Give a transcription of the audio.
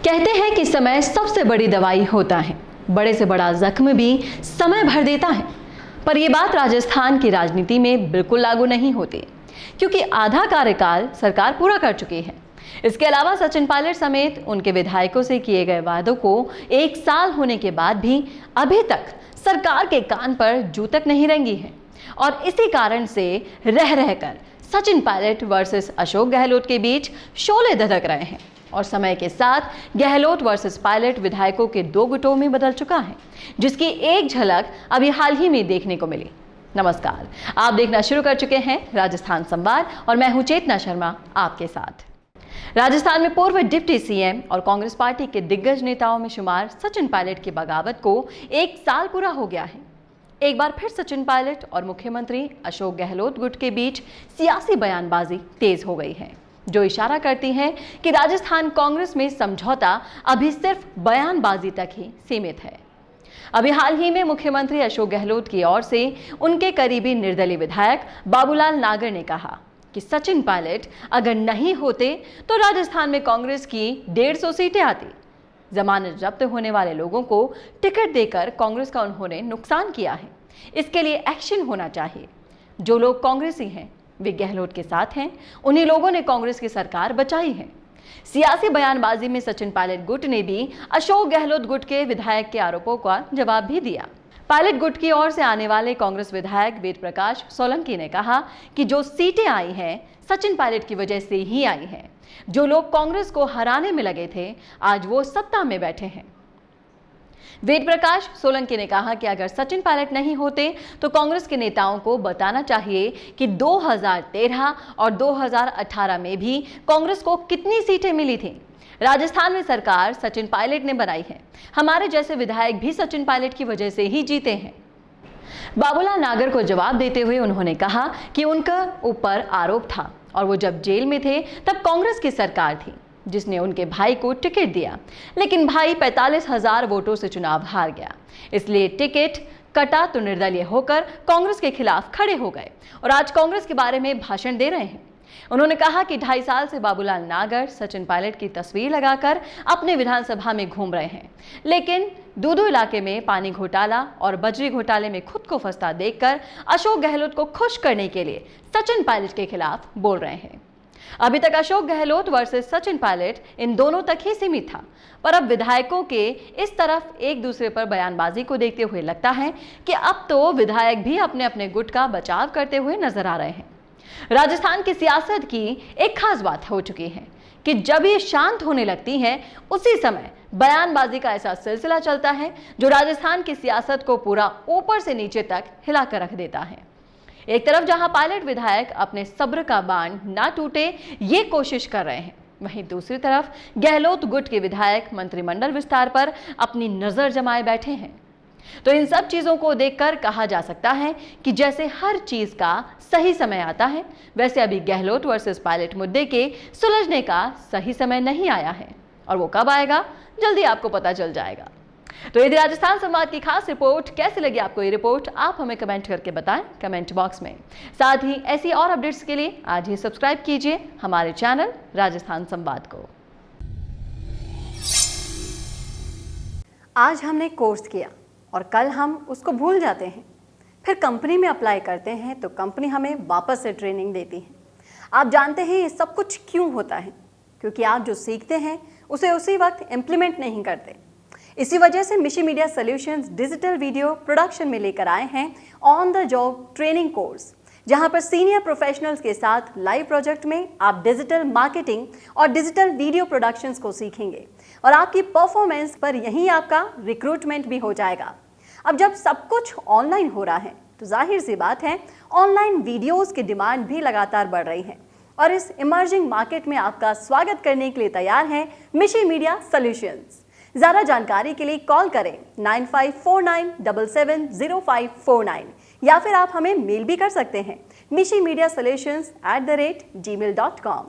कहते हैं कि समय सबसे बड़ी दवाई होता है, बड़े से बड़ा जख्म भी समय भर देता है। पर यह बात राजस्थान की राजनीति में बिल्कुल लागू नहीं होती, क्योंकि आधा कार्यकाल सरकार पूरा कर चुकी है। इसके अलावा सचिन पायलट समेत उनके विधायकों से किए गए वादों को 1 साल होने के बाद भी अभी तक सरकार के कान पर जू तक नहीं रेंगी है। और इसी कारण से रह रहकर सचिन पायलट वर्सेस अशोक गहलोत के बीच शोले धधक रहे हैं। और समय के साथ गहलोत वर्सेस पायलट विधायकों के 2 गुटों में बदल चुका है, जिसकी एक झलक अभी हाल ही में देखने को मिली। नमस्कार, आप देखना शुरू कर चुके हैं राजस्थान संवाद और मैं हूं चेतना शर्मा आपके साथ। राजस्थान में पूर्व डिप्टी सीएम और कांग्रेस पार्टी के दिग्गज नेताओं में शुमार सचिन पायलट की बगावत को 1 साल पूरा हो गया है। एक बार फिर सचिन पायलट और मुख्यमंत्री अशोक गहलोत गुट के बीच सियासी बयानबाजी तेज हो गई है, जो इशारा करती है कि राजस्थान कांग्रेस में समझौता अभी सिर्फ बयानबाजी तक ही सीमित है। अभी हाल ही में मुख्यमंत्री अशोक गहलोत की ओर से उनके करीबी निर्दलीय विधायक बाबूलाल नागर ने कहा कि सचिन पायलट अगर नहीं होते तो राजस्थान में कांग्रेस की 150 सीटें आती। जमानत जब्त होने वाले लोगों को टिकट देकर कांग्रेस का उन्होंने नुकसान किया है, इसके लिए एक्शन होना चाहिए। जो लोग कांग्रेसी हैं वे गहलोत के साथ हैं, उन्हीं लोगों ने कांग्रेस की सरकार बचाई है। सियासी बयानबाजी में सचिन पायलट गुट ने भी अशोक गहलोत गुट के विधायक के आरोपों का जवाब भी दिया। पायलट गुट की ओर से आने वाले कांग्रेस विधायक वेद प्रकाश सोलंकी ने कहा कि जो सीटें आई हैं सचिन पायलट की वजह से ही आई हैं। जो लोग कांग्रेस को हराने में लगे थे आज वो सत्ता में बैठे हैं। वेद प्रकाश सोलंकी ने कहा कि अगर सचिन पायलट नहीं होते तो कांग्रेस के नेताओं को बताना चाहिए कि 2013 और 2018 में भी कांग्रेस को कितनी सीटें मिली थी। राजस्थान में सरकार सचिन पायलट ने बनाई है, हमारे जैसे विधायक भी सचिन पायलट की वजह से ही जीते हैं। बाबूलाल नागर को जवाब देते हुए उन्होंने कहा कि उनका ऊपर आरोप था और वो जब जेल में थे तब कांग्रेस की सरकार थी जिसने उनके भाई को टिकट दिया, लेकिन भाई 45,000 वोटों से चुनाव हार गया, इसलिए टिकट कटा तो निर्दलीय होकर कांग्रेस के खिलाफ खड़े हो गए और आज कांग्रेस के बारे में भाषण दे रहे हैं। उन्होंने कहा कि 2.5 साल से बाबूलाल नागर सचिन पायलट की तस्वीर लगाकर अपने विधानसभा में घूम रहे हैं, लेकिन दूदू इलाके में पानी घोटाला और बजरी घोटाले में खुद को फंसता देखकर अशोक गहलोत को खुश करने के लिए सचिन पायलट के खिलाफ बोल रहे हैं। अभी तक अशोक गहलोत वर्सेस सचिन पायलट इन दोनों तक ही सीमित था, पर अब विधायकों के इस तरफ एक दूसरे पर बयानबाजी को देखते हुए लगता है कि अब तो विधायक भी अपने अपने गुट का बचाव करते हुए नजर आ रहे हैं। राजस्थान की सियासत की एक खास बात हो चुकी है कि जब ये शांत होने लगती है उसी समय बयानबाजी का ऐसा सिलसिला चलता है जो राजस्थान की सियासत को पूरा ऊपर से नीचे तक हिलाकर रख देता है। एक तरफ जहां पायलट विधायक अपने सब्र का बांध ना टूटे ये कोशिश कर रहे हैं, वहीं दूसरी तरफ गहलोत गुट के विधायक मंत्रिमंडल विस्तार पर अपनी नजर जमाए बैठे हैं। तो इन सब चीजों को देखकर कहा जा सकता है कि जैसे हर चीज का सही समय आता है, वैसे अभी गहलोत वर्सेस पायलट मुद्दे के सुलझने का सही समय नहीं आया है, और वो कब आएगा जल्दी आपको पता चल जाएगा। तो यदि राजस्थान संवाद की खास रिपोर्ट कैसी लगी आपको, ये रिपोर्ट आप हमें कमेंट करके बताएं कमेंट बॉक्स में। साथ ही ऐसी और अपडेट्स के लिए आज ही सब्सक्राइब कीजिए हमारे चैनल राजस्थान संवाद को। आज हमने कोर्स किया और कल हम उसको भूल जाते हैं, फिर कंपनी में अप्लाई करते हैं तो कंपनी हमें वापस से ट्रेनिंग देती है। आप जानते हैं ये सब कुछ क्यों होता है? क्योंकि आप जो सीखते हैं उसे उसी वक्त इम्प्लीमेंट नहीं करते। इसी वजह से मिशी media solutions digital video production में लेकर आए हैं on the job training course, जहां पर सीनियर प्रोफेशनल्स के साथ लाइव प्रोजेक्ट में आप डिजिटल मार्केटिंग और डिजिटल वीडियो प्रोडक्शंस को सीखेंगे और आपकी परफॉर्मेंस पर यहीं आपका रिक्रूटमेंट भी हो जाएगा। अब जब सब कुछ ऑनलाइन हो रहा है तो जाहिर सी बात है ऑनलाइन वीडियोस की डिमांड भी लगातार बढ़ रही है, और इस इमर्जिंग मार्केट में आपका स्वागत करने के लिए तैयार है मिशी मीडिया सॉल्यूशंस। ज़्यादा जानकारी के लिए कॉल करें 9549770549 या फिर आप हमें मेल भी कर सकते हैं mishimedia solutions@gmail.com।